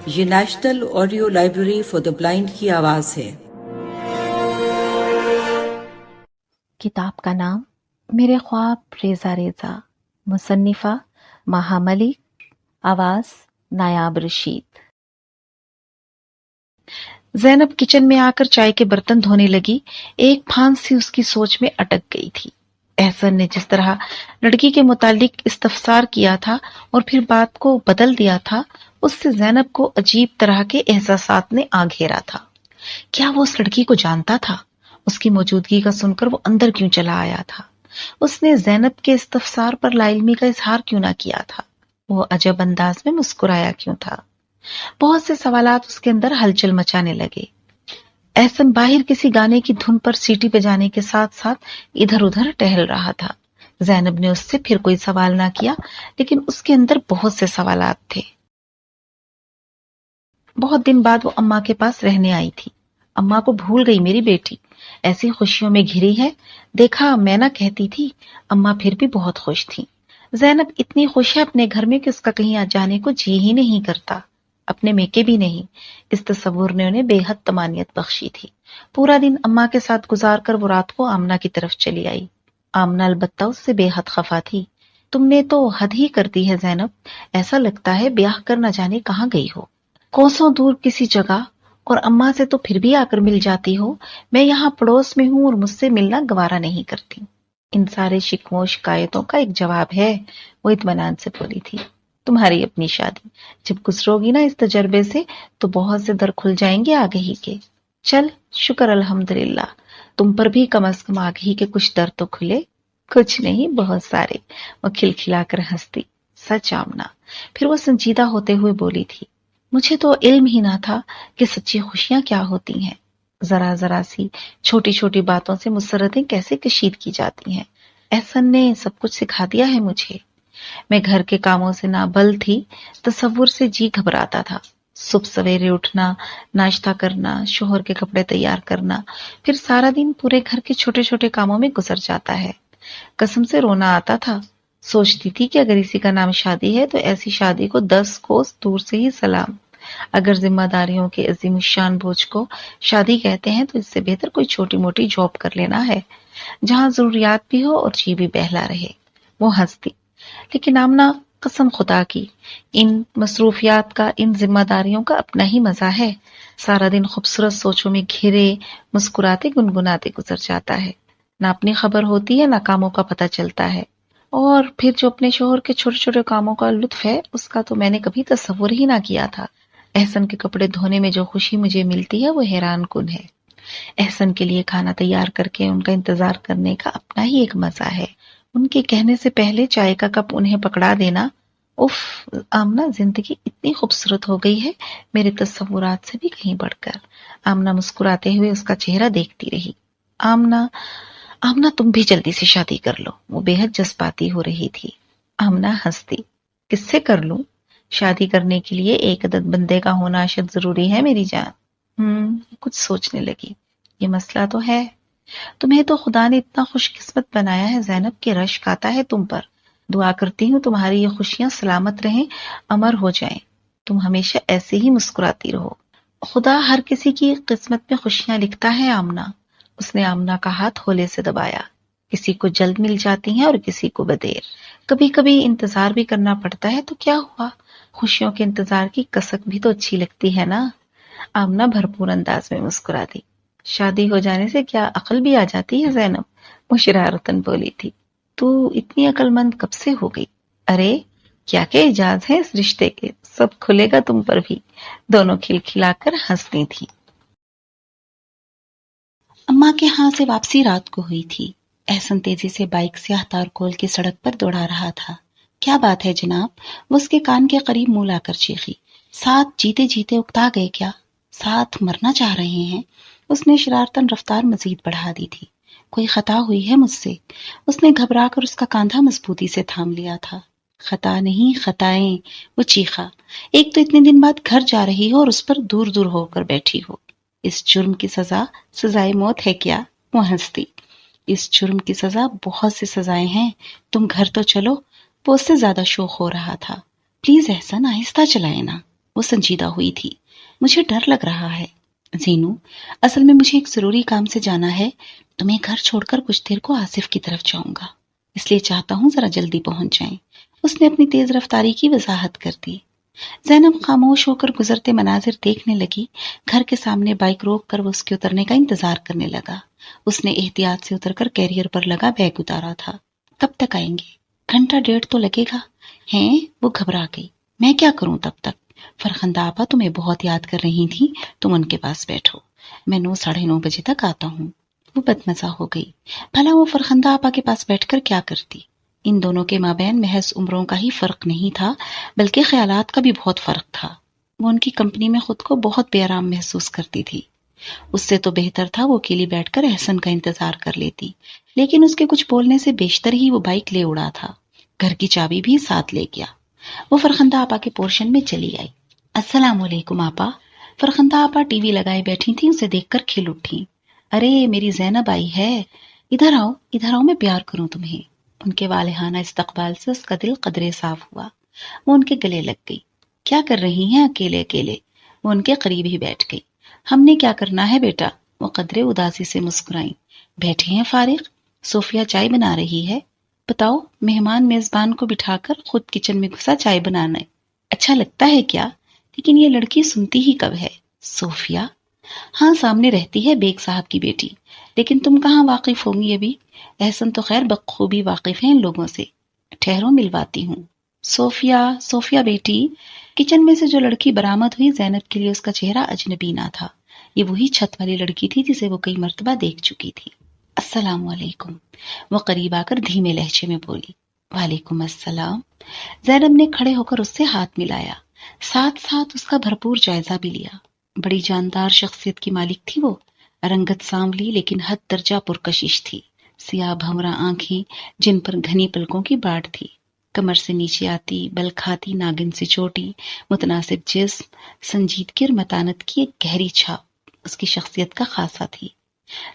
یہ national audio library for the blind کی آواز ہے۔ کتاب کا نام میرے خواب ریزہ ریزہ، مصنفہ ماہا ملک، آواز نایاب رشید۔ زینب کچن میں آ کر چائے کے برتن دھونے لگی۔ ایک پھانس سی اس کی سوچ میں اٹک گئی تھی۔ احسن نے جس طرح لڑکی کے متعلق استفسار کیا تھا اور پھر بات کو بدل دیا تھا، اس سے زینب کو عجیب طرح کے احساسات نے آ گھیرا تھا۔ کیا وہ اس لڑکی کو جانتا تھا؟ اس کی موجودگی کا سن کر وہ اندر کیوں چلا آیا تھا؟ اس نے زینب کے استفسار پر لا علمی کا اظہار کیوں نہ کیا تھا؟ وہ عجب انداز میں مسکرایا کیوں تھا؟ بہت سے سوالات اس کے اندر ہلچل مچانے لگے۔ احسن باہر کسی گانے کی دھن پر سیٹی بجانے کے ساتھ ساتھ ادھر ادھر ٹہل رہا تھا۔ زینب نے اس سے پھر کوئی سوال نہ کیا، لیکن اس کے اندر بہت سے سوالات تھے۔ بہت دن بعد وہ اماں کے پاس رہنے آئی تھی۔ اماں کو بھول گئی میری بیٹی، ایسی خوشیوں میں گھری ہے۔ دیکھا میں نہ کہتی تھی۔ اماں پھر بھی بہت خوش تھی۔ زینب اتنی خوش ہے اپنے گھر میں کہ اس کا کہیں آ جانے کو جی ہی نہیں کرتا، اپنے میکے بھی نہیں۔ اس تصور نے انہیں بے حد طمانینت بخشی تھی۔ پورا دن اماں کے ساتھ گزار کر وہ رات کو آمنہ کی طرف چلی آئی۔ آمنہ البتہ اس سے بے حد خفا تھی۔ تم نے تو حد ہی کر دی ہے زینب، ایسا لگتا ہے بیاہ کر نہ جانے کہاں گئی ہو، کوسوں دور کسی جگہ، اور اماں سے تو پھر بھی آ کر مل جاتی ہو۔ میں یہاں پڑوس میں ہوں اور مجھ سے ملنا گوارا نہیں کرتی۔ ان سارے شکووں شکایتوں کا ایک جواب ہے، وہ اطمینان سے بولی تھی۔ تمہاری اپنی شادی، جب گزرو گی نا اس تجربے سے تو بہت سے در کھل جائیں گے آگے ہی کے۔ چل شکر الحمدللہ، تم پر بھی کم از کم آگے ہی کے کچھ در تو کھلے۔ کچھ نہیں، بہت سارے، وہ کھلکھلا کر ہنستی۔ سچ آمنہ۔ پھر وہ سنجیدہ ہوتے ہوئے بولی تھی، مجھے تو علم ہی نہ تھا کہ سچی خوشیاں کیا ہوتی ہیں۔ ذرا ذرا سی چھوٹی چھوٹی باتوں سے مسرتیں کیسے کشید کی جاتی ہیں۔ احسن نے سب کچھ سکھا دیا ہے مجھے۔ میں گھر کے کاموں سے نابل تھی، تصور سے جی گھبراتا تھا۔ صبح سویرے اٹھنا، ناشتہ کرنا، شوہر کے کپڑے تیار کرنا، پھر سارا دن پورے گھر کے چھوٹے چھوٹے کاموں میں گزر جاتا ہے۔ قسم سے رونا آتا تھا۔ سوچتی تھی کہ اگر اسی کا نام شادی ہے تو ایسی شادی کو 10 کوس دور سے ہی سلام۔ اگر ذمہ داریوں کے عظیم الشان بوجھ کو شادی کہتے ہیں تو اس سے بہتر کوئی چھوٹی موٹی جاب کر لینا ہے، جہاں ضروریات بھی ہو اور جی بھی بہلا رہے۔ وہ ہنستی۔ لیکن آمنہ، قسم خدا کی، ان مصروفیات کا، ان ذمہ داریوں کا اپنا ہی مزہ ہے۔ سارا دن خوبصورت سوچوں میں گھرے مسکراتے گنگناتے گزر جاتا ہے۔ نہ اپنی خبر ہوتی ہے، نہ کاموں کا پتہ چلتا ہے۔ اور پھر جو اپنے شوہر کے چھوٹے چھوٹے کاموں کا لطف ہے، اس کا تو میں نے کبھی تصور ہی نہ کیا تھا۔ احسن کے کپڑے دھونے میں جو خوشی مجھے ملتی ہے وہ حیران کن ہے۔ احسن کے لیے کھانا تیار کر کے ان کا انتظار کرنے کا اپنا ہی ایک مزہ ہے۔ ان کے کہنے سے پہلے چائے کا کپ انہیں پکڑا دینا۔ اف آمنہ، زندگی اتنی خوبصورت ہو گئی ہے، میرے تصورات سے بھی کہیں بڑھ کر۔ آمنہ مسکراتے ہوئے اس کا چہرہ دیکھتی رہی۔ آمنہ تم بھی جلدی سے شادی کر لو، وہ بے حد جذباتی ہو رہی تھی۔ آمنہ ہنستی، کس سے کر لوں؟ شادی کرنے کے لیے ایک عدد بندے کا ہونا اشد ضروری ہے میری جان۔ کچھ سوچنے لگی، یہ مسئلہ تو ہے۔ تمہیں تو خدا نے اتنا خوش قسمت بنایا ہے زینب کہ رشک آتا ہے تم پر۔ دعا کرتی ہوں تمہاری یہ خوشیاں سلامت رہیں، امر ہو جائیں، تم ہمیشہ ایسے ہی مسکراتی رہو۔ خدا ہر کسی کی قسمت میں خوشیاں لکھتا ہے آمنہ۔ اس نے آمنہ کا ہاتھ ہولے سے دبایا۔ کسی کو جلد مل جاتی ہیں اور کسی کو بدیر۔ کبھی کبھی انتظار بھی کرنا پڑتا ہے تو کیا ہوا، خوشیوں کے انتظار کی کسک بھی تو اچھی لگتی ہے نا۔ آمنہ بھرپور انداز میں مسکرا دی۔ شادی ہو جانے سے کیا عقل بھی آ جاتی ہے زینب؟ وہ شرارتاً بولی تھی۔ تو اتنی عقل مند کب سے ہو گئی؟ ارے کیا کیا اجاز ہے اس رشتے کے، سب کھلے گا تم پر بھی۔ دونوں کھلکھلا کر ہنستی تھی۔ اماں کے ہاں سے واپسی رات کو ہوئی تھی۔ احسن تیزی سے بائک سے احتار کول کی سڑک پر دوڑا رہا تھا۔ کیا بات ہے جناب؟ وہ اس کے کان کے قریب منہ لا کر چیخی۔ ساتھ جیتے جیتے اکتا گئے کیا؟ ساتھ مرنا چاہ رہے ہیں؟ اس نے شرارتاً رفتار مزید بڑھا دی تھی۔ کوئی خطا ہوئی ہے مجھ سے؟ اس نے گھبرا کر اس کا کاندھا مضبوطی سے تھام لیا تھا۔ خطا نہیں، خطائیں، وہ چیخا۔ ایک تو اتنے دن بعد گھر جا رہی ہو اور اس پر دور دور ہو کر بیٹھی ہو۔ اس جرم کی سزا سزائے موت ہے کیا؟ وہ ہنستی۔ اس جرم کی سزا بہت سی سزائیں ہیں، تم گھر تو چلو۔ وہ اس سے زیادہ شوق ہو رہا تھا۔ پلیز احسن، آہستہ چلائے نا۔ وہ سنجیدہ ہوئی تھی۔ مجھے ڈر لگ رہا ہے زینو، اصل میں مجھے ایک ضروری کام سے جانا ہے تو میں گھر چھوڑ کر کچھ دیر کو آصف کی طرف جاؤں گا، اس لیے چاہتا ہوں ذرا جلدی پہنچ جائیں۔ اس نے اپنی تیز رفتاری کی وضاحت کر دی۔ زینب خاموش ہو کر گزرتے مناظر دیکھنے لگی۔ گھر کے سامنے بائک روک کر وہ اس کے اترنے کا انتظار کرنے لگا۔ اس نے احتیاط سے اتر کر کیریئر پر لگا بیگ اتارا تھا۔ کب تک آئیں گے؟ گھنٹہ ڈیڑھ تو لگے گا۔ ہیں؟ وہ گھبرا گئی۔ میں کیا کروں تب تک؟ فرخندہ آپا تمہیں بہت یاد کر رہی تھی، تم ان کے پاس بیٹھو، میں 9 ساڑھے 9 بجے تک آتا ہوں۔ وہ بدمزہ ہو گئی۔ بھلا وہ فرخندہ آپا کے پاس بیٹھ کر کیا کرتی؟ ان دونوں کے مابین محض عمروں کا ہی فرق نہیں تھا بلکہ خیالات کا بھی بہت فرق تھا۔ وہ ان کی کمپنی میں خود کو بہت بے آرام محسوس کرتی تھی۔ اس سے تو بہتر تھا وہ اکیلی بیٹھ کر احسن کا انتظار کر لیتی، لیکن اس کے کچھ بولنے سے بیشتر ہی وہ بائک لے اڑا تھا۔ گھر کی چابی بھی ساتھ لے گیا۔ وہ فرخندہ آپا کے پورشن میں چلی آئی۔ السلام علیکم آپا۔ فرخندہ آپا ٹی وی لگائے بیٹھی تھی، اسے دیکھ کر کھل اٹھی۔ ارے میری زینب آئی ہے، ادھر آؤ ادھر آؤ، میں پیار کروں تمہیں۔ ان کے والہانہ استقبال سے اس کا دل قدرے صاف ہوا۔ وہ ان کے گلے لگ گئی۔ کیا کر رہی ہیں اکیلے اکیلے؟ وہ ان کے قریب ہی بیٹھ گئی۔ ہم نے کیا کرنا ہے بیٹا؟ وہ قدرے اداسی سے مسکرائیں۔ بیٹھے ہیں فارغ، صوفیہ چائے بنا رہی ہے۔ بتاؤ، مہمان میزبان کو بٹھا کر خود کچن میں گھسا چائے بنانا ہے، اچھا لگتا ہے کیا؟ لیکن یہ لڑکی سنتی ہی کب ہے؟ صوفیہ؟ ہاں سامنے رہتی ہے بیگ صاحب کی بیٹی، لیکن تم کہاں واقف ہوں گی ابھی؟ احسن تو خیر بخوبی واقف ہیں ان لوگوں سے، ٹھہرو ملواتی ہوں۔ صوفیہ بیٹی۔ کچن میں سے جو لڑکی برآمد ہوئی، زینب کے لیے اس کا چہرہ اجنبی نہ تھا۔ یہ وہی چھت والی لڑکی تھی جسے وہ کئی مرتبہ دیکھ چکی تھی۔ السلام علیکم، وہ قریب آ کر دھیمے لہجے میں بولی۔ وعلیکم السلام۔ زینب نے کھڑے ہو کر اس سے ہاتھ ملایا، ساتھ ساتھ اس کا بھرپور جائزہ بھی لیا۔ بڑی جاندار شخصیت کی مالک تھی وہ، رنگت سانولی لیکن حد درجہ پرکشش تھی، سیاہ بھنورا آنکھیں جن پر گھنی پلکوں کی باڑ تھی، کمر سے نیچے آتی بل کھاتی ناگن سے چوٹی، متناسب جسم، سنجیدگی اور متانت کی ایک گہری چھاپ اس کی شخصیت کا خاصہ تھی۔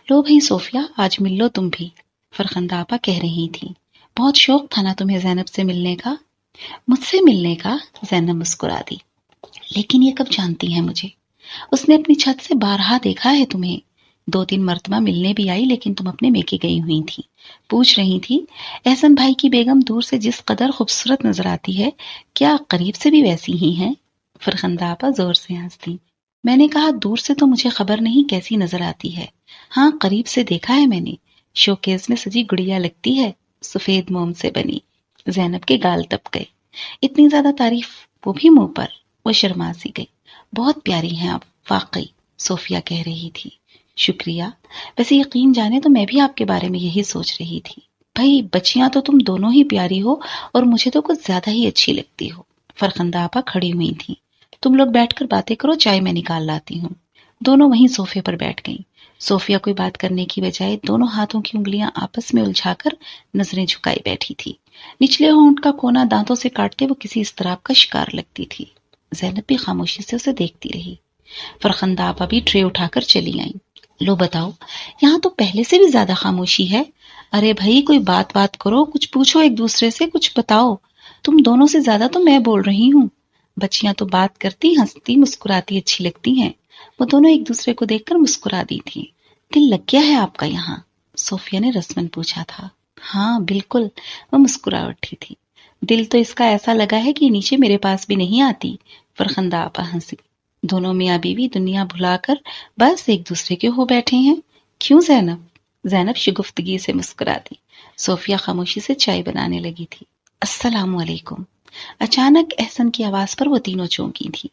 لو بھائی صوفیہ، آج مل لو تم بھی، فرخندہ آپا کہہ رہی تھی۔ بہت شوق تھا نا تمہیں زینب سے ملنے کا؟ مجھ سے ملنے کا؟ زینب مسکرا دی۔ لیکن یہ کب جانتی ہیں مجھے؟ اس نے اپنی چھت سے بارہا دیکھا ہے تمہیں، 2-3 مرتبہ ملنے بھی آئی، لیکن تم اپنے میکے گئی ہوئی تھی۔ پوچھ رہی تھی احسن بھائی کی بیگم دور سے جس قدر خوبصورت نظر آتی ہے، کیا قریب سے بھی ویسی ہی ہیں؟ فرخندہ آپا زور سے ہنسی۔ میں نے کہا دور سے تو مجھے خبر نہیں کیسی نظر آتی ہے، ہاں قریب سے دیکھا ہے میں نے، شوکیس میں سجی گڑیا لگتی ہے، سفید موم سے بنی۔ زینب کے گال تپ گئے۔ اتنی زیادہ تعریف، وہ بھی منہ پر۔ وہ شرما سی گئی۔ بہت پیاری ہیں آپ واقعی، صوفیہ کہہ رہی تھی۔ شکریہ، ویسے یقین جانے تو میں بھی آپ کے بارے میں یہی سوچ رہی تھی۔ بھائی بچیاں تو تم دونوں ہی پیاری ہو، اور مجھے تو کچھ زیادہ ہی اچھی لگتی ہو۔ فرخندہ آپا کھڑی ہوئی تھی۔ تم لوگ بیٹھ کر باتیں کرو، چائے میں نکال لاتی ہوں۔ دونوں وہیں صوفے پر بیٹھ گئیں۔ صوفیہ کوئی بات کرنے کی بجائے دونوں ہاتھوں کی انگلیاں آپس میں الجھا کر نظریں جھکائے بیٹھی تھی۔ نچلے ہونٹ کا کونا دانتوں سے کاٹتے وہ کسی اضطراب کا شکار لگتی تھی۔ زینب بھی خاموشی سے اسے دیکھتی رہی۔ فرخندہ آپا بھی ٹرے اٹھا کر چلی آئیں۔ لو بتاؤ، یہاں تو پہلے سے بھی زیادہ خاموشی ہے۔ ارے بھائی کوئی بات کرو، کچھ پوچھو ایک دوسرے سے، کچھ بتاؤ۔ تم دونوں سے زیادہ تو میں بول رہی ہوں۔ بچیاں تو بات کرتی، ہنستی، مسکراتی اچھی لگتی ہیں۔ وہ دونوں ایک دوسرے کو دیکھ کر مسکرا دی تھی۔ دل لگ گیا ہے آپ کا یہاں؟ صوفیہ نے رسمن پوچھا تھا۔ ہاں بالکل، وہ مسکرا اٹھی تھی۔ دل تو اس کا ایسا لگا ہے کہ نیچے میرے پاس بھی نہیں آتی۔ فرخندہ آپا ہنسی۔ دونوں میاں بیوی دنیا بھلا کر بس ایک دوسرے کے ہو بیٹھے ہیں، کیوں زینب؟ زینب شگفتگی سے مسکرا دی۔ صوفیہ خاموشی سے چائے بنانے لگی تھی۔ السلام علیکم۔ اچانک احسن کی آواز پر وہ تینوں چونکی تھی۔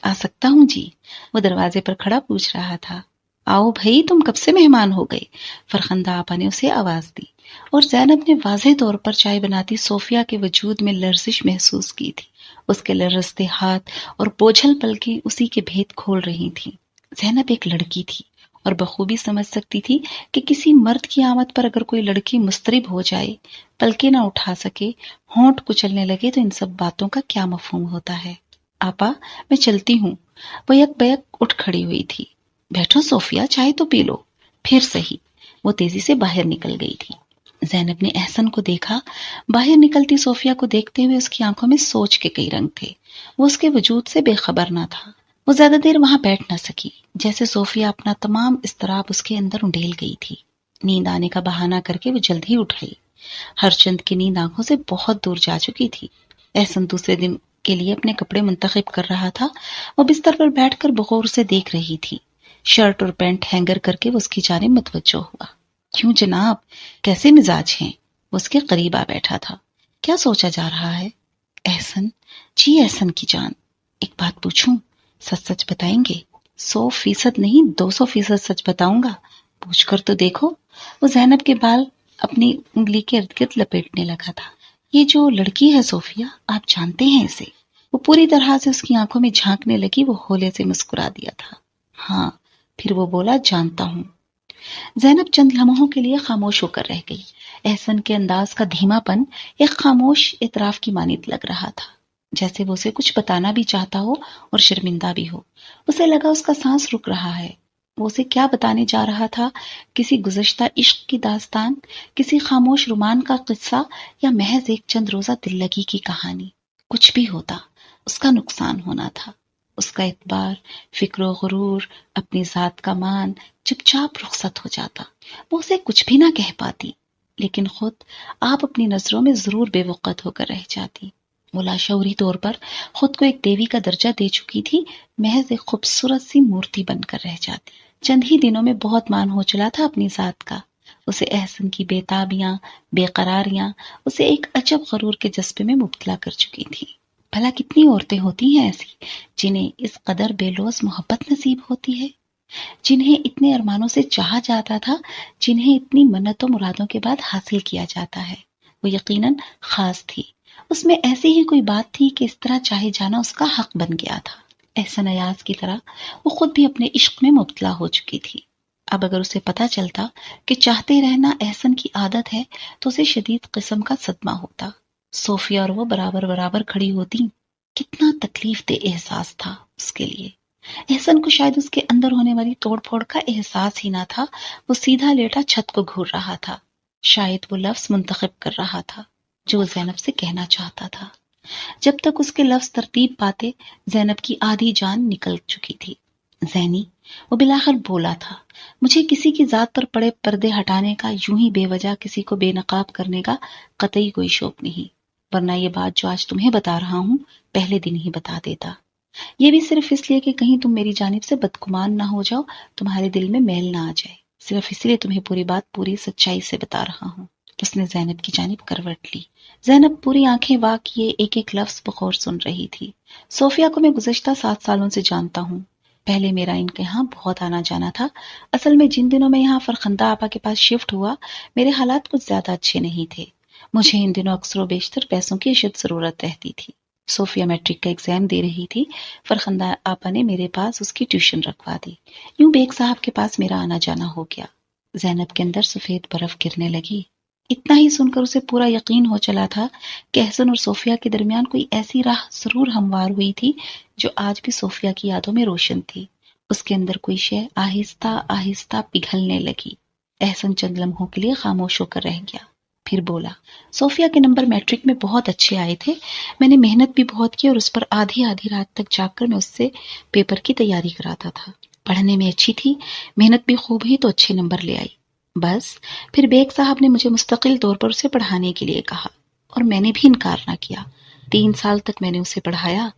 آ سکتا ہوں جی؟ وہ دروازے پر کھڑا پوچھ رہا تھا۔ آؤ بھائی، تم کب سے مہمان ہو گئے؟ فرخندہ آپا نے اسے آواز دی، اور زینب نے واضح طور پر چائے بناتی صوفیہ کے وجود میں لرزش محسوس کی تھی۔ اس کے لرزتے ہاتھ اور بوجھل پلکیں اسی کے بھید کھول رہی تھیں۔ زینب ایک لڑکی تھی اور بخوبی سمجھ سکتی تھی کہ کسی مرد کی آمد پر اگر کوئی لڑکی مضطرب ہو جائے، پلکیں نہ اٹھا سکے، ہونٹ کچلنے لگے، تو ان سب باتوں کا کیا مفہوم ہوتا ہے۔ آپا میں چلتی ہوں۔ وہ یک بیک اٹھ کھڑی ہوئی تھی۔ بیٹھو صوفیہ، چائے تو پی لو، پھر صحیح۔ وہ تیزی سے باہر نکل گئی تھی۔ زینب نے احسن کو دیکھا۔ باہر نکلتی صوفیہ کو دیکھتے ہوئے اس کی آنکھوں میں سوچ کے کئی رنگ تھے۔ وہ اس کے وجود سے بے خبر نہ تھا۔ وہ زیادہ دیر وہاں بیٹھ نہ سکی، جیسے صوفیہ اپنا تمام اضطراب اس کے اندر انڈیل گئی تھی۔ نیند آنے کا بہانہ کر کے وہ جلد ہی اٹھ گئی۔ ہر چند کی نیند آنکھوں سے بہت دور جا چکی تھی۔ احسن دوسرے دن کے لیے اپنے کپڑے منتخب کر رہا تھا۔ وہ بستر پر بیٹھ کر بغور سے دیکھ رہی تھی۔ شرٹ اور پینٹ ہینگر کر کے وہ اس کی جانب متوجہ ہوا۔ کیوں جناب، کیسے مزاج ہیں؟ وہ اس کے قریب آ بیٹھا تھا۔ کیا سوچا جا رہا ہے؟ احسن، جی احسن کی جان، ایک بات پوچھوں؟ سچ سچ بتائیں گے؟ 100% نہیں، 200% سچ بتاؤں گا۔ پوچھ کر تو دیکھو۔ وہ زینب کے بال اپنی انگلی کے ارد گرد لپیٹنے لگا تھا۔ یہ جو لڑکی ہے صوفیہ، آپ جانتے ہیں اسے؟ وہ پوری طرح سے اس کی آنکھوں میں جھانکنے لگی۔ وہ ہولے سے مسکرا دیا تھا۔ ہاں، پھر وہ بولا، جانتا ہوں۔ زینب چند لمحوں کے لیے خاموش ہو کر رہ گئی۔ احسن کے انداز کا دھیما پن ایک خاموش اعتراف کی مانند لگ رہا تھا، جیسے وہ اسے کچھ بتانا بھی چاہتا ہو اور شرمندہ بھی ہو۔ اسے لگا اس کا سانس رک رہا ہے۔ وہ اسے کیا بتانے جا رہا تھا؟ کسی گزشتہ عشق کی داستان، کسی خاموش رومان کا قصہ، یا محض ایک چند روزہ دل لگی کی کہانی؟ کچھ بھی ہوتا، اس کا نقصان ہونا تھا۔ اس کا اعتبار، فکر و غرور، اپنی ذات کا مان چپ چاپ رخصت ہو جاتا۔ وہ اسے کچھ بھی نہ کہہ پاتی، لیکن خود آپ اپنی نظروں میں ضرور بے وقت ہو کر رہ جاتی۔ وہ لاشعوری طور پر خود کو ایک دیوی کا درجہ دے چکی تھی، محض ایک خوبصورت سی مورتی بن کر رہ جاتی۔ چند ہی دنوں میں بہت مان ہو چلا تھا اپنی ذات کا۔ اسے احسن کی بے تابیاں، بے قراریاں اسے ایک عجب غرور کے جذبے میں مبتلا کر چکی تھی۔ بھلا کتنی عورتیں ہوتی ہیں ایسی جنہیں اس قدر بے لوث محبت نصیب ہوتی ہے، جنہیں اتنے ارمانوں سے چاہا جاتا تھا، جنہیں اتنی منتوں مرادوں کے بعد حاصل کیا جاتا ہے۔ وہ یقیناً خاص تھی۔ اس میں ایسی ہی کوئی بات تھی کہ اس طرح چاہے جانا اس کا حق بن گیا تھا۔ احسن ایاز کی طرح وہ خود بھی اپنے عشق میں مبتلا ہو چکی تھی۔ اب اگر اسے پتہ چلتا کہ چاہتے رہنا احسن کی عادت ہے تو اسے شدید قسم کا صدمہ ہوتا۔ صوفیہ اور وہ برابر برابر کھڑی ہوتی۔ کتنا تکلیف دہ احساس تھا اس کے لیے۔ احسن کو شاید اس کے اندر ہونے والی توڑ پھوڑ کا احساس ہی نہ تھا۔ وہ سیدھا لیٹا چھت کو گھور رہا تھا، شاید وہ لفظ منتخب کر رہا تھا جو زینب سے کہنا چاہتا تھا۔ جب تک اس کے لفظ ترتیب پاتے، زینب کی آدھی جان نکل چکی تھی۔ زینی، وہ بالآخر بولا تھا، مجھے کسی کی ذات پر پڑے پردے ہٹانے کا، یوں ہی بے وجہ کسی کو بے نقاب کرنے کا قطعی کوئی شوق نہیں، ورنہ یہ بات جو آج تمہیں بتا رہا ہوں پہلے دن ہی بتا دیتا۔ یہ بھی صرف اس لیے کہ کہیں تم میری جانب سے بدگمان نہ ہو جاؤ، تمہارے دل میں میل نہ آ جائے، صرف اس لیے تمہیں پوری بات پوری سچائی سے بتا رہا ہوں۔ اس نے زینب کی جانب کروٹ لی۔ زینب پوری آنکھیں وا کیے ایک ایک لفظ بغور سن رہی تھی۔ صوفیہ کو میں گزشتہ 7 سالوں سے جانتا ہوں۔ پہلے میرا ان کے ہاں بہت آنا جانا تھا۔ اصل میں جن دنوں میں یہاں فرخندہ آپا کے پاس شفٹ ہوا، میرے حالات کچھ زیادہ اچھے نہیں تھے۔ مجھے ان دنوں اکثر و بیشتر پیسوں کی اشد ضرورت رہتی تھی۔ صوفیہ میٹرک کا ایگزام دے رہی تھی۔ فرخندہ آپا نے میرے پاس اس کی ٹیوشن رکھوا دی۔ یوں بیگ صاحب کے پاس میرا آنا جانا ہو گیا۔ زینب کے اندر سفید برف گرنے لگی۔ اتنا ہی سن کر اسے پورا یقین ہو چلا تھا کہ احسن اور صوفیہ کے درمیان کوئی ایسی راہ ضرور ہموار ہوئی تھی جو آج بھی صوفیہ کی یادوں میں روشن تھی۔ اس کے اندر کوئی شے آہستہ آہستہ پگھلنے لگی۔ احسن چند لمحوں کے لیے خاموش ہو کر رہ گیا، پھر بولا، صوفیہ کے نمبر میٹرک میں بہت اچھے آئے تھے۔ میں نے محنت بھی بہت کی اور اس پر آدھی آدھی رات تک جاگ کر میں اس سے پیپر کی تیاری کراتا تھا۔ پڑھنے میں اچھی تھی، محنت بھی خوب ہی تو اچھے نمبر لے آئی۔ بس پھر بیگ صاحب نے مجھے مستقل طور پر اسے پڑھانے کے لیے کہا اور میں نے بھی انکار نہ کیا۔ 3 سال تک میں نے اسے پڑھایا۔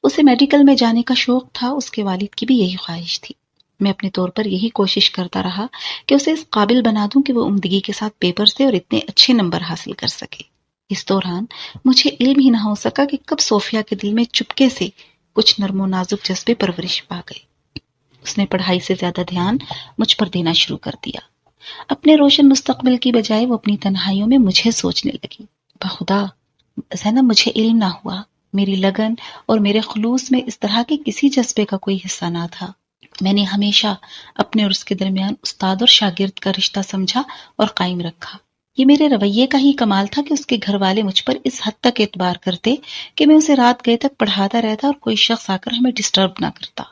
اسے میڈیکل میں جانے کا شوق تھا، اس کے والد کی بھی یہی خواہش تھی۔ میں اپنے طور پر یہی کوشش کرتا رہا کہ اسے اس قابل بنا دوں کہ وہ عمدگی کے ساتھ پیپر سے اور اتنے اچھے نمبر حاصل کر سکے۔ اس دوران مجھے علم ہی نہ ہو سکا کہ کب صوفیہ کے دل میں چپکے سے کچھ نرم و نازک جذبے پرورش پا گئے۔ اس نے پڑھائی سے زیادہ دھیان مجھ پر دینا شروع کر دیا۔ اپنے روشن مستقبل کی بجائے وہ اپنی تنہائیوں میں مجھے سوچنے لگی۔ بخدا زینب، مجھے علم نہ ہوا، میری لگن اور میرے خلوص میں اس طرح کے کسی جذبے کا کوئی حصہ نہ تھا۔ میں نے ہمیشہ اپنے اور اس کے درمیان استاد اور شاگرد کا رشتہ سمجھا اور قائم رکھا۔ یہ میرے رویے کا ہی کمال تھا کہ اس کے گھر والے مجھ پر اس حد تک اعتبار کرتے کہ میں اسے رات گئے تک پڑھاتا رہتا اور کوئی شخص آ کر ہمیں ڈسٹرب نہ کرتا۔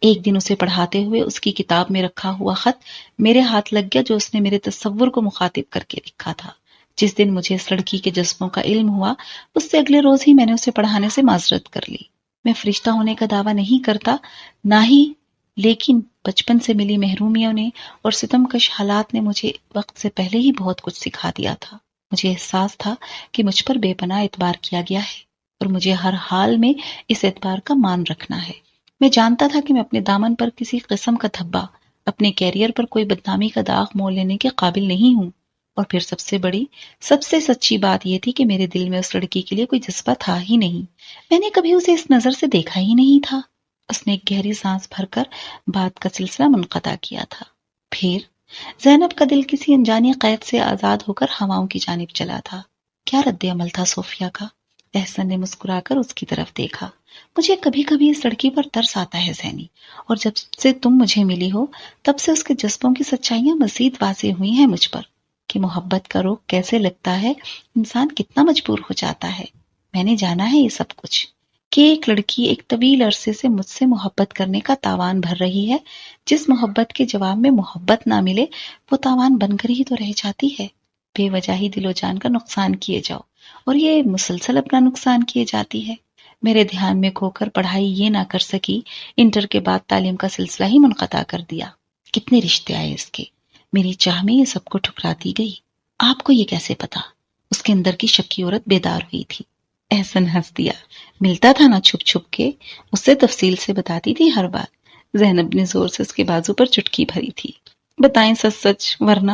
ایک دن اسے پڑھاتے ہوئے اس کی کتاب میں رکھا ہوا خط میرے ہاتھ لگ گیا جو اس نے میرے تصور کو مخاطب کر کے لکھا تھا۔ جس دن مجھے اس لڑکی کے جذبوں کا علم ہوا، اس سے اگلے روز ہی میں نے اسے پڑھانے سے معذرت کر لی۔ میں فرشتہ ہونے کا دعویٰ نہیں کرتا، نہ ہی، لیکن بچپن سے ملی محرومیوں نے اور ستمکش حالات نے مجھے وقت سے پہلے ہی بہت کچھ سکھا دیا تھا۔ مجھے احساس تھا کہ مجھ پر بے پناہ اعتبار کیا گیا ہے اور مجھے ہر حال میں اس اعتبار کا مان رکھنا ہے۔ میں جانتا تھا کہ میں اپنے دامن پر کسی قسم کا دھبا، اپنے کیریئر پر کوئی بدنامی کا داغ مول لینے کے قابل نہیں ہوں، اور پھر سب سے بڑی، سب سے سچی بات یہ تھی کہ میرے دل میں اس لڑکی کے لیے کوئی جذبہ تھا ہی نہیں۔ میں نے کبھی اسے اس نظر سے دیکھا ہی نہیں تھا۔ اس نے ایک گہری سانس بھر کر بات کا سلسلہ منقطع کیا تھا۔ پھر زینب کا دل کسی انجانی قید سے آزاد ہو کر ہواؤں کی جانب چلا تھا۔ کیا رد عمل تھا صوفیہ کا؟ احسن نے مسکرا کر اس کی طرف دیکھا۔ مجھے کبھی کبھی اس لڑکی پر ترس آتا ہے زینی، اور جب سے تم مجھے ملی ہو تب سے اس کے جذبوں کی سچائیاں مزید واضح ہوئی ہیں مجھ پر، کہ محبت کا روگ کیسے لگتا ہے، انسان کتنا مجبور ہو جاتا ہے۔ میں نے جانا ہے یہ سب کچھ، کہ ایک لڑکی ایک طویل عرصے سے مجھ سے محبت کرنے کا تاوان بھر رہی ہے، جس محبت کے جواب میں محبت نہ ملے وہ تاوان بن کر ہی تو رہ جاتی ہے۔ بے وجہ ہی دل و جان کا نقصان کیے جاؤ، اور یہ مسلسل اپنا نقصان کیے جاتی ہے۔ میرے دھیان میں کھو کر پڑھائی یہ نہ کر سکی، انٹر کے بعد تعلیم کا سلسلہ ہی منقطع کر دیا۔ کتنے رشتے آئے اس کے، میری چاہ میں یہ سب کو ٹھکراتی گئی۔ آپ کو یہ کیسے پتا؟ اس کے اندر کی شکی عورت بیدار ہوئی تھی۔ احسن ہنس دیا۔ ملتا تھا نا چھپ چھپ کے، اس سے تفصیل سے بتاتی تھی ہر بات۔ زینب نے زور سے اس کے بازو پر چٹکی بھری تھی۔ بتائیں سچ سچ، ورنہ؟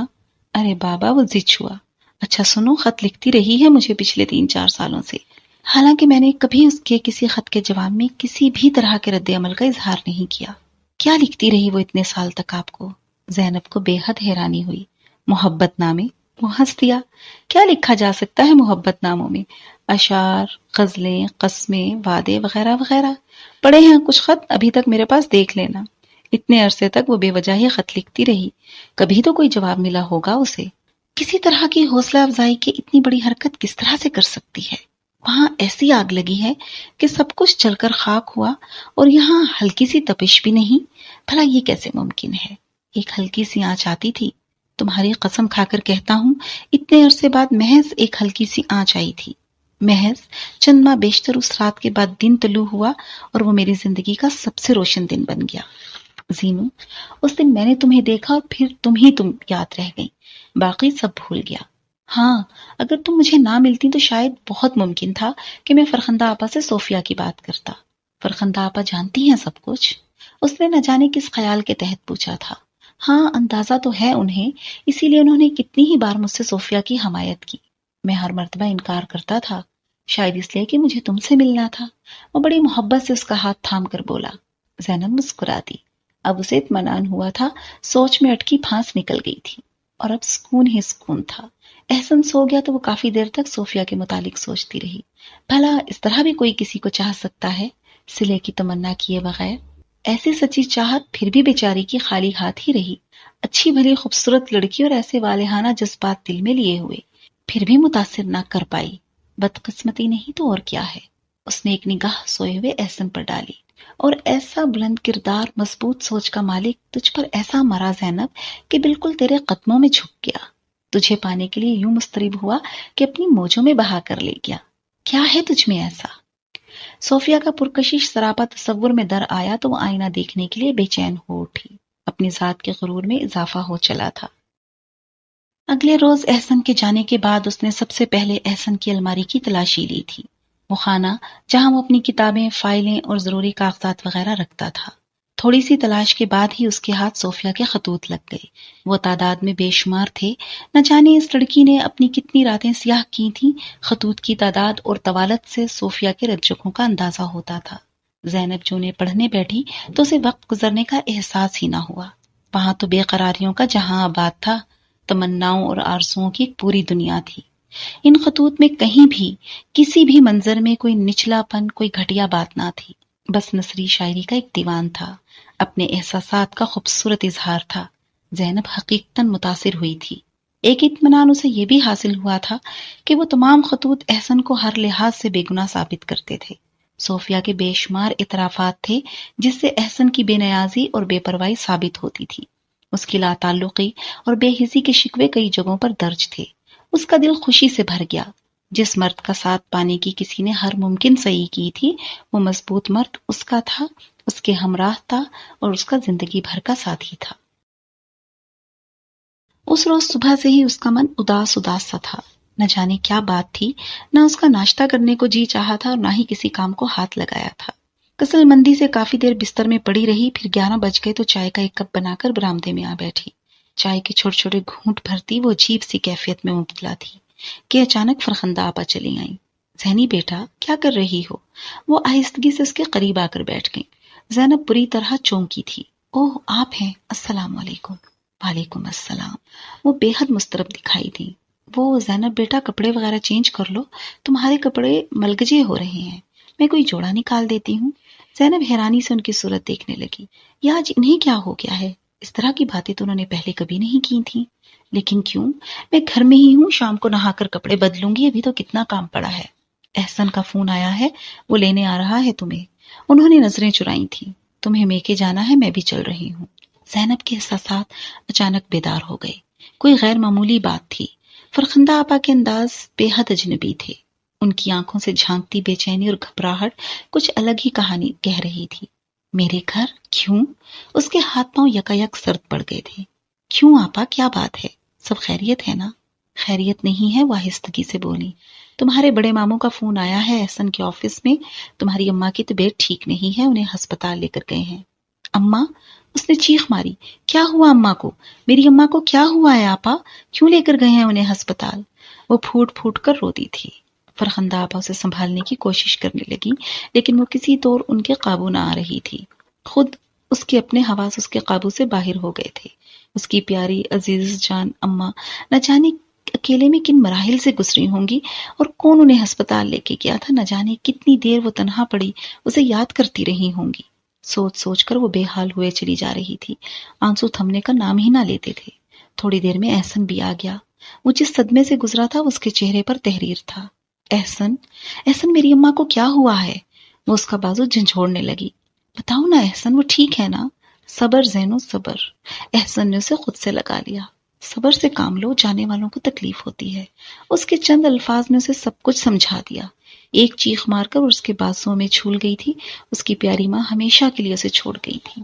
ارے بابا وہ ضد ہوا۔ اچھا سنو، خط لکھتی رہی ہے مجھے پچھلے 3-4 سالوں سے، حالانکہ میں نے کبھی اس کے کسی خط کے جواب میں کسی بھی طرح کے رد عمل کا اظہار نہیں کیا۔ کیا لکھتی رہی وہ اتنے سال تک آپ کو؟ زینب کو بے حد حیرانی ہوئی۔ محبت نامے؟ وہ ہنس دیا۔ کیا لکھا جا سکتا ہے محبت ناموں میں؟ اشعار، غزلیں، قسمیں، وعدے وغیرہ وغیرہ۔ پڑے ہیں کچھ خط، ابھی تک میرے پاس، دیکھ لینا۔ اتنے عرصے تک وہ بے وجہ ہی خط لکھتی رہی، کبھی تو کوئی جواب ملا ہوگا اسے۔ کسی طرح کی حوصلہ افزائی کی اتنی بڑی حرکت کس طرح سے کر سکتی ہے؟ وہاں ایسی آگ لگی ہے کہ سب کچھ جل کر خاک ہوا، اور یہاں ہلکی سی تپش بھی نہیں۔ بھلا یہ کیسے ممکن ہے؟ ایک ہلکی سی آنچ آتی تھی، تمہاری قسم کھا کر کہتا ہوں، اتنے عرصے بعد محض ایک ہلکی سی آنچ آئی تھی۔ محض چند ماہ بیشتر اس رات کے بعد دن طلوع ہوا، اور وہ میری زندگی کا سب سے روشن دن بن گیا۔ زینو، اس دن میں نے تمہیں دیکھا اور پھر تم یاد رہ گئی، باقی سب بھول گیا۔ ہاں، اگر تم مجھے نہ ملتی تو شاید بہت ممکن تھا کہ میں فرخندہ آپا سے صوفیہ کی بات کرتا۔ فرخندہ آپا جانتی ہیں سب کچھ؟ اس نے نہ جانے کس خیال کے تحت پوچھا تھا۔ ہاں، اندازہ تو ہے انہیں، اسی لیے انہوں نے کتنی ہی بار مجھ سے صوفیہ کی حمایت کی۔ میں ہر مرتبہ انکار کرتا تھا، شاید اس لیے کہ مجھے تم سے ملنا تھا۔ وہ بڑی محبت سے اس کا ہاتھ تھام کر بولا۔ زینب مسکرا دی۔ اب اسے اطمینان ہوا تھا، سوچ میں اٹکی پھانس نکل گئی تھی، اور اب سکون ہی سکون تھا۔ احسن سو گیا تو وہ کافی دیر تک صوفیہ کے متعلق سوچتی رہی۔ بھلا اس طرح بھی کوئی کسی کو چاہ سکتا ہے، صلے کی تمنا کیے بغیر؟ ایسی سچی چاہت پھر بھی بیچاری کی خالی ہاتھ ہی رہی۔ اچھی بھلی خوبصورت لڑکی اور ایسے والہانہ جذبات دل میں لیے ہوئے، پھر بھی متاثر نہ کر پائی۔ بدقسمتی نہیں تو اور کیا ہے؟ اس نے ایک نگاہ سوئے ہوئے احسن پر ڈالی۔ اور ایسا بلند کردار، مضبوط سوچ کا مالک تجھ پر ایسا مرا زینب کہ بالکل تیرے قدموں میں جھک گیا، تجھے پانے کے لیے یوں مضطرب ہوا کہ اپنی موجوں میں بہا کر لے گیا۔ کیا ہے تجھ میں ایسا؟ صوفیہ کا پرکشش سراپا تصور میں در آیا تو وہ آئینہ دیکھنے کے لیے بے چین ہو اٹھی۔ اپنی ذات کے غرور میں اضافہ ہو چلا تھا۔ اگلے روز احسن کے جانے کے بعد اس نے سب سے پہلے احسن کی الماری کی تلاشی لی تھی، وہ خانہ جہاں وہ اپنی کتابیں، فائلیں اور ضروری کاغذات وغیرہ رکھتا تھا۔ تھوڑی سی تلاش کے بعد ہی اس کے ہاتھ صوفیہ کے خطوط لگ گئے۔ وہ تعداد میں بے شمار تھے، نہ جانے اس لڑکی نے اپنی کتنی راتیں سیاہ کی تھیں۔ خطوط کی تعداد اور طوالت سے صوفیہ کے رجحوں کا اندازہ ہوتا تھا۔ زینب جو نے پڑھنے بیٹھی تو اسے وقت گزرنے کا احساس ہی نہ ہوا۔ وہاں تو بے قراریوں کا جہاں آباد تھا، تمناؤں اور آرزوؤں کی ایک پوری دنیا تھی۔ ان خطوط میں کہیں بھی، کسی بھی منظر میں کوئی نچلا پن، کوئی گھٹیا بات نہ تھی، بس نثری شاعری کا ایک دیوان تھا، اپنے احساسات کا خوبصورت اظہار تھا۔ زینب حقیقتاً متاثر ہوئی تھی۔ ایک اطمینان اسے یہ بھی حاصل ہوا تھا کہ وہ تمام خطوط احسن کو ہر لحاظ سے بے گناہ ثابت کرتے تھے۔ صوفیہ کے بے شمار اعترافات تھے جس سے احسن کی بے نیازی اور بے پرواہی ثابت ہوتی تھی۔ اس کی لا تعلقی اور بے حسی کے شکوے کئی جگہوں پر درج تھے۔ اس کا دل خوشی سے بھر گیا۔ جس مرد کا ساتھ پانے کی کسی نے ہر ممکن صحیح کی تھی، وہ مضبوط مرد اس کا تھا، اس کے ہمراہ تھا اور اس کا زندگی بھر کا ساتھی تھا۔ اس روز صبح سے ہی اس کا من اداس اداس سا تھا۔ نہ جانے کیا بات تھی، نہ اس کا ناشتہ کرنے کو جی چاہا تھا اور نہ ہی کسی کام کو ہاتھ لگایا تھا۔ کسل مندی سے کافی دیر بستر میں پڑی رہی، پھر 11 بج گئے تو چائے کا ایک کپ بنا کر برآمدے میں آ بیٹھی۔ چائے کے چھوٹے چھوٹے گھونٹ بھرتی وہ عجیب سی کیفیت میں مبتلا تھی کہ اچانک فرخندہ آپا چلی آئیں۔ زینی بیٹا کیا کر رہی ہو؟ وہ آہستگی سے اس کے قریب آ کر بیٹھ گئیں۔ زینب بری طرح چونکی تھی۔ اوہ آپ ہیں، السلام علیکم۔ وعلیکم السلام۔ وہ بے حد مضطرب دکھائی دی۔ وہ زینب بیٹا کپڑے وغیرہ چینج کر لو، تمہارے کپڑے ملگجے ہو رہے ہیں، میں کوئی جوڑا نکال دیتی ہوں۔ زینب حیرانی سے ان کی صورت دیکھنے لگی۔ یہ آج انہیں کیا ہو گیا ہے؟ اس طرح کی باتیں تو انہوں نے پہلے کبھی نہیں کی تھیں۔ لیکن کیوں؟ میں گھر میں ہی ہوں، شام کو نہا کر کپڑے بدلوں گی، ابھی تو کتنا کام پڑا ہے۔ احسن کا فون آیا ہے، وہ لینے آ رہا ہے تمہیں۔ انہوں نے نظریں چرائی تھیں۔ تمہیں میکے جانا ہے، میں بھی چل رہی ہوں۔ زینب کے احساسات اچانک بیدار ہو گئے۔ کوئی غیر معمولی بات تھی۔ فرخندہ آپا کے انداز بے حد اجنبی تھے۔ ان کی آنکھوں سے جھانکتی بے چینی اور گھبراہٹ کچھ الگ ہی کہانی کہہ رہی تھی۔ میرے گھر؟ کیوں؟ اس کے ہاتھ پاؤں یکایک سرد پڑ گئے تھے۔ کیوں آپا، کیا بات ہے؟ سب خیریت ہے نا؟ خیریت نہیں ہے، وہ آہستگی سے بولی۔ تمہارے بڑے ماموں کا فون آیا ہے احسن کے آفس میں، تمہاری اماں کی طبیعت ٹھیک نہیں ہے، انہیں ہسپتال لے کر گئے ہیں۔ اماں؟ اس نے چیخ ماری۔ کیا ہوا اماں کو؟ میری اماں کو کیا ہوا ہے آپا؟ کیوں لے کر گئے ہیں انہیں ہسپتال؟ وہ پھوٹ پھوٹ کر روتی تھی۔ فرخندہ آپا اسے سنبھالنے کی کوشش کرنے لگی، لیکن وہ کسی طور ان کے قابو نہ آ رہی تھی۔ خود اس کے اپنے حواس اس کے قابو سے باہر ہو گئے تھے۔ اس کی پیاری عزیز جان اماں نہ جانے اکیلے میں کن مراحل سے گزری ہوں گی، اور کون انہیں ہسپتال لے کے گیا تھا، نہ جانے کتنی دیر وہ تنہا پڑی اسے یاد کرتی رہی ہوں گی۔ سوچ سوچ کر وہ بے حال ہوئے چلی جا رہی تھی۔ آنسو تھمنے کا نام ہی نہ لیتے تھے۔ تھوڑی دیر میں احسن بھی آ گیا۔ وہ جس صدمے سے گزرا تھا اس کے چہرے پر تحریر تھا۔ احسن، احسن میری اماں کو کیا ہوا ہے؟ وہ اس کا بازو جھنجھوڑنے لگی۔ بتاؤ نا احسن، وہ ٹھیک ہے نا؟ صبر زینو صبر۔ احسن نے اسے خود سے لگا لیا۔ صبر سے کام لو، جانے والوں کو تکلیف ہوتی ہے۔ اس کے چند الفاظ نے اسے سب کچھ سمجھا دیا۔ ایک چیخ مار کر اس کے بازوؤں میں جھول گئی تھی۔ اس کی پیاری ماں ہمیشہ کے لیے اسے چھوڑ گئی تھی۔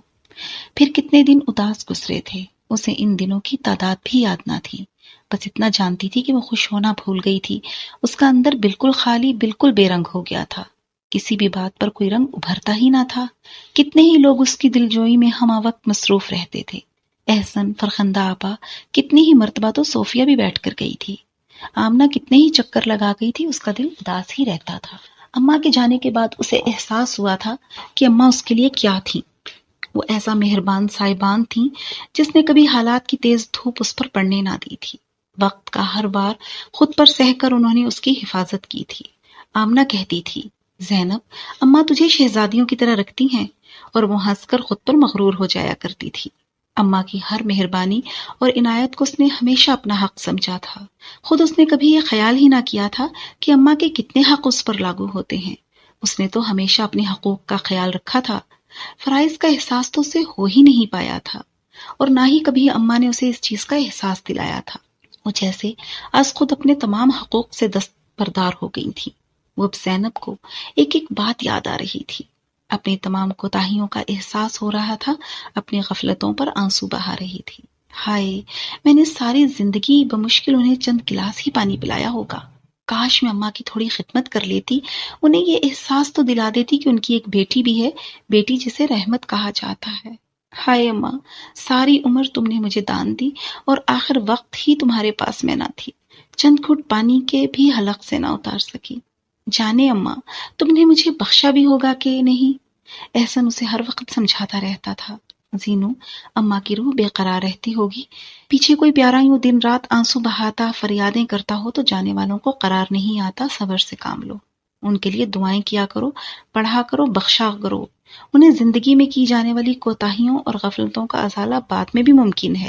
پھر کتنے دن اداس گزرے تھے، اسے ان دنوں کی تعداد بھی یاد نہ تھی۔ بس اتنا جانتی تھی کہ وہ خوش ہونا بھول گئی تھی۔ اس کا اندر بالکل خالی، بالکل بے رنگ ہو گیا تھا۔ کسی بھی بات پر کوئی رنگ ابھرتا ہی نہ تھا۔ کتنے ہی لوگ اس کی دلجوئی میں ہمہ وقت مصروف رہتے تھے۔ احسن، فرخندہ آپا، کتنی ہی مرتبہ تو صوفیہ بھی بیٹھ کر گئی تھی۔ آمنہ کتنے ہی چکر لگا گئی تھی، اس کا دل اداس ہی رہتا تھا۔ اماں کے جانے کے بعد اسے احساس ہوا تھا کہ اماں اس کے لیے کیا تھیں۔ وہ ایسا مہربان صاحبان تھیں جس نے کبھی حالات کی تیز دھوپ اس پر پڑنے نہ دی تھی۔ وقت کا ہر بار خود پر سہ کر انہوں نے اس کی حفاظت کی تھی۔ آمنہ کہتی تھی، زینب، اماں تجھے شہزادیوں کی طرح رکھتی ہیں، اور وہ ہنس کر خود پر مغرور ہو جایا کرتی تھی۔ اماں کی ہر مہربانی اور عنایت کو اس نے ہمیشہ اپنا حق سمجھا تھا۔ خود اس نے کبھی یہ خیال ہی نہ کیا تھا کہ اماں کے کتنے حق اس پر لاگو ہوتے ہیں۔ اس نے تو ہمیشہ اپنے حقوق کا خیال رکھا تھا۔ فرائض کا احساس تو اسے ہو ہی نہیں پایا تھا، اور نہ ہی کبھی اماں نے اسے اس چیز کا احساس دلایا تھا۔ وہ جیسے آج خود اپنے تمام حقوق سے دستبردار ہو گئی تھی۔ وہ اب زینب کو ایک ایک بات یاد آ رہی تھی۔ اپنی تمام کوتاہیوں کا احساس ہو رہا تھا، اپنی غفلتوں پر آنسو بہا رہی تھی۔ ہائے، میں نے ساری زندگی بمشکل انہیں چند گلاس ہی پانی پلایا ہوگا۔ کاش میں اماں کی تھوڑی خدمت کر لیتی، انہیں یہ احساس تو دلا دیتی کہ ان کی ایک بیٹی بھی ہے، بیٹی جسے رحمت کہا جاتا ہے۔ ہائے اماں، ساری عمر تم نے مجھے دان دی، اور آخر وقت ہی تمہارے پاس میں نہ تھی، چند گھٹ پانی کے بھی حلق سے نہ اتار سکی۔ جانے اماں، تم نے مجھے بخشا بھی ہوگا کہ نہیں؟ احسن اسے ہر وقت سمجھاتا رہتا تھا، زینو، اماں کی روح بے قرار رہتی ہوگی، پیچھے کوئی پیارا یوں دن رات آنسو بہاتا فریادیں کرتا ہو تو جانے والوں کو قرار نہیں آتا۔ صبر سے کام لو، ان کے لیے دعائیں کیا کرو، پڑھا کرو، بخشا کرو۔ انہیں زندگی میں کی جانے والی کوتاہیوں اور غفلتوں کا ازالہ بعد میں بھی ممکن ہے۔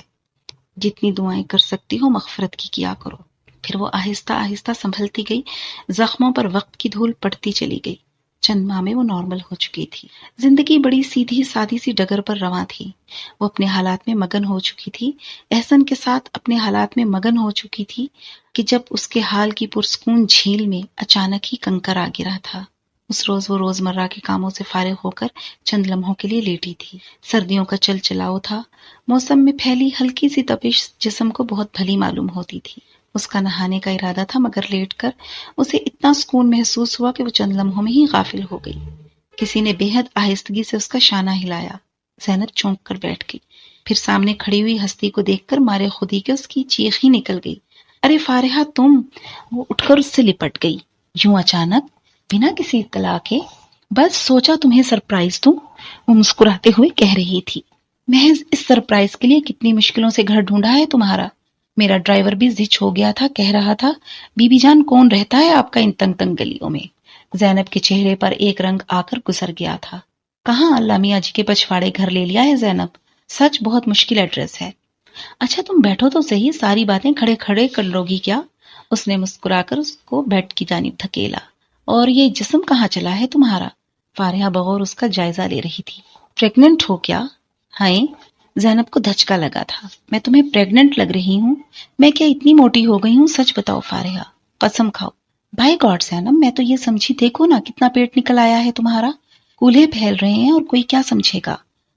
جتنی دعائیں کر سکتی ہو مغفرت کی کیا کرو۔ پھر وہ آہستہ آہستہ سنبھلتی گئی، زخموں پر وقت کی دھول پڑتی چلی گئی۔ چند ماہ میں وہ نارمل ہو چکی تھی۔ زندگی بڑی سیدھی سادی سی ڈگر پر رواں تھی۔ وہ اپنے حالات میں مگن ہو چکی تھی، احسن کے ساتھ اپنے حالات میں مگن ہو چکی تھی کہ جب اس کے حال کی پرسکون جھیل میں اچانک ہی کنکر آ گرا تھا۔ اس روز وہ روزمرہ کے کاموں سے فارغ ہو کر چند لمحوں کے لیے لیٹی تھی۔ سردیوں کا چل چلاؤ تھا، موسم میں پھیلی ہلکی سی تپش جسم کو بہت بھلی معلوم ہوتی تھی۔ اس کا نہانے کا ارادہ تھا، مگر لیٹ کر اسے اتنا سکون محسوس ہوا کہ وہ چند لمحوں میں ہی غافل ہو گئی۔ کسی نے بے حد آہستگی سے اس کا شانہ ہلایا۔ زینب چونک کر بیٹھ گئی، پھر سامنے کھڑی ہوئی ہستی کو دیکھ کر مارے خودی کے اس کی چیخ ہی نکل گئی، ارے فارحہ تم! وہ اٹھ کر اس سے لپٹ گئی، یوں اچانک بنا کسی اطلاع کے۔ بس سوچا تمہیں سرپرائز دوں، وہ مسکراتے ہوئے کہہ رہی تھی۔ محض اس سرپرائز کے لیے کتنی مشکلوں سے گھر ڈھونڈا ہے تمہارا۔ میرا ڈرائیور بھی زچ ہو گیا تھا، کہہ رہا تھا بی بی جان کون رہتا ہے آپ کا ان تنگ تنگ گلیوں میں۔ زینب کے چہرے پر ایک رنگ آ کر گزر گیا تھا۔ کہاں اللہ میاں جی کے پچھواڑے گھر لے لیا ہے زینب، سچ بہت مشکل ایڈریس ہے۔ اچھا تم بیٹھو تو صحیح، ساری باتیں کھڑے کھڑے کر لو گی کیا؟ اس نے مسکرا کر اس کو بیڈ کی جانب دھکیلا۔ اور یہ جسم کہاں چلا ہے تمہارا؟ فارحہ بغور اس کا جائزہ لے رہی تھی۔ پریگننٹ ہو کیا؟ ہائیں، زینب کو دھچکا لگا تھا۔ میں تمہیں پریگننٹ لگ رہی ہوں؟ میں کیا اتنی موٹی ہو گئی ہوں؟ سچ بتاؤ فارحہ، قسم کھاؤ۔ بائی گاڈ زینب، میں تو یہ سمجھی، دیکھو نا کتنا پیٹ نکل آیا ہے تمہارا، کولہے پھیل رہے ہیں اور کوئی کیا سمجھے گا۔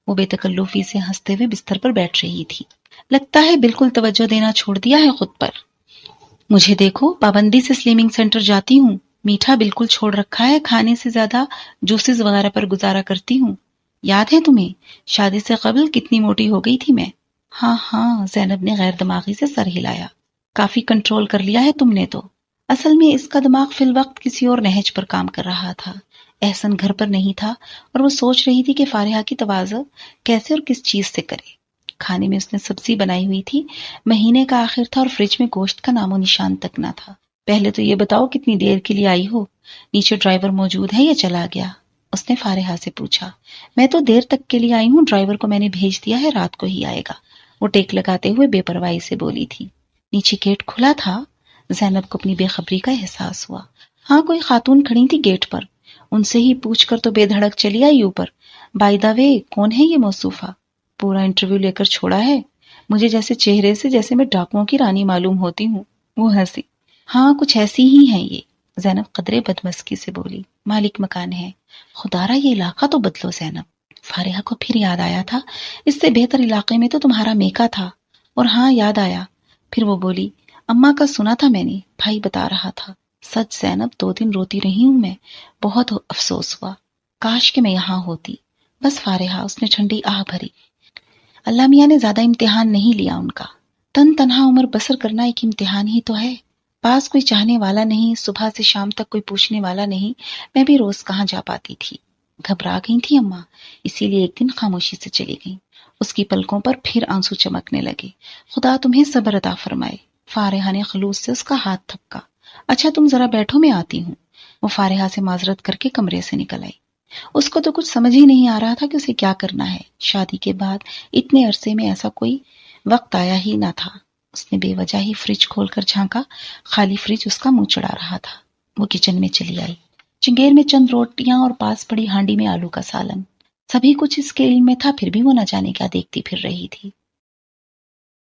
وہ بے تکلفی سے ہنستے ہوئے بستر پر بیٹھ رہی تھی۔ لگتا ہے بالکل توجہ دینا چھوڑ دیا ہے خود پر۔ مجھے دیکھو، پابندی سے سلیمنگ سینٹر جاتی ہوں، میٹھا بالکل چھوڑ رکھا ہے، کھانے سے زیادہ جوسز وغیرہ پر گزارا کرتی ہوں۔ یاد ہے تمہیں شادی سے قبل کتنی موٹی ہو گئی تھی میں؟ ہاں ہاں، زینب نے غیر دماغی سے سر ہلایا۔ کافی کنٹرول کر لیا ہے تم نے تو۔ اصل میں اس کا دماغ فی الوقت کسی اور نہج پر کام کر رہا تھا۔ احسن گھر پر نہیں تھا اور وہ سوچ رہی تھی کہ فارحہ کی تواضع کیسے اور کس چیز سے کرے۔ کھانے میں اس نے سبزی بنائی ہوئی تھی، مہینے کا آخر تھا اور فریج میں گوشت کا نام و نشان تک نہ تھا۔ پہلے تو یہ بتاؤ کتنی دیر کے لیے آئی ہو؟ نیچے ڈرائیور موجود ہے یا چلا گیا؟ اس نے فارحہ سے پوچھا۔ میں تو دیر تک کے لیے آئی ہوں، ڈرائیور کو میں نے بھیج دیا ہے، رات کو ہی آئے گا، وہ ٹیک لگاتے ہوئے بے پرواہی سے بولی تھی۔ نیچے گیٹ کھلا تھا؟ زینب کو اپنی بے خبری کا احساس ہوا۔ ہاں، کوئی خاتون کھڑی تھی گیٹ پر، ان سے ہی پوچھ کر تو بے دھڑک چلی آئی اوپر۔ بائی دا وے، کون ہے یہ موصوفہ؟ پورا انٹرویو لے کر چھوڑا ہے مجھے، جیسے چہرے سے جیسے میں ڈاکوؤں کی رانی معلوم ہوتی ہوں۔ وہ ہنسی۔ ہاں، کچھ ایسی ہی ہیں یہ، زینب قدرے بدمسکی سے بولی۔ مالک مکان ہے۔ خدا را یہ علاقہ تو بدلو زینب۔ فارحہ کو پھر یاد آیا تھا، اس سے بہتر علاقے میں تو تمہارا میکا تھا۔ اور ہاں، یاد آیا۔ پھر وہ بولی، اماں کا سنا تھا میں نے، بھائی بتا رہا تھا۔ سچ زینب، 2 دن روتی رہی ہوں میں، بہت افسوس ہوا، کاش کہ میں یہاں ہوتی۔ بس فارحہ، اس نے ٹھنڈی آہ بھری۔ اللہ میاں نے زیادہ امتحان نہیں لیا ان کا، تنہا عمر بسر کرنا ایک امتحان ہی تو ہے۔ پاس کوئی چاہنے والا نہیں، صبح سے شام تک کوئی پوچھنے والا نہیں، میں بھی روز کہاں جا پاتی تھی۔ گھبرا گئی تھی اماں، اسی لیے ایک دن خاموشی سے چلی گئی۔ اس کی پلکوں پر پھر آنسو چمکنے لگے۔ خدا تمہیں صبر عطا فرمائے۔ فارحہ نے خلوص سے اس کا ہاتھ تھپکا۔ اچھا تم ذرا بیٹھو، میں آتی ہوں۔ وہ فارحہ سے معذرت کر کے کمرے سے نکل آئی۔ اس کو تو کچھ سمجھ ہی نہیں آ رہا تھا کہ اسے کیا کرنا ہے۔ شادی کے بعد اتنے عرصے میں ایسا کوئی وقت آیا ہی نہ تھا۔ اس نے بے وجہ ہی فریج کھول کر جھانکا، خالی فریج اس کا منہ چڑھا رہا تھا۔ وہ کچن میں چلی آئی۔ چنگیر میں چند روٹیاں اور پاس پڑی ہانڈی میں آلو کا سالن، سبھی کچھ اس کے علم میں تھا، پھر بھی وہ نہ جانے کیا دیکھتی پھر رہی تھی۔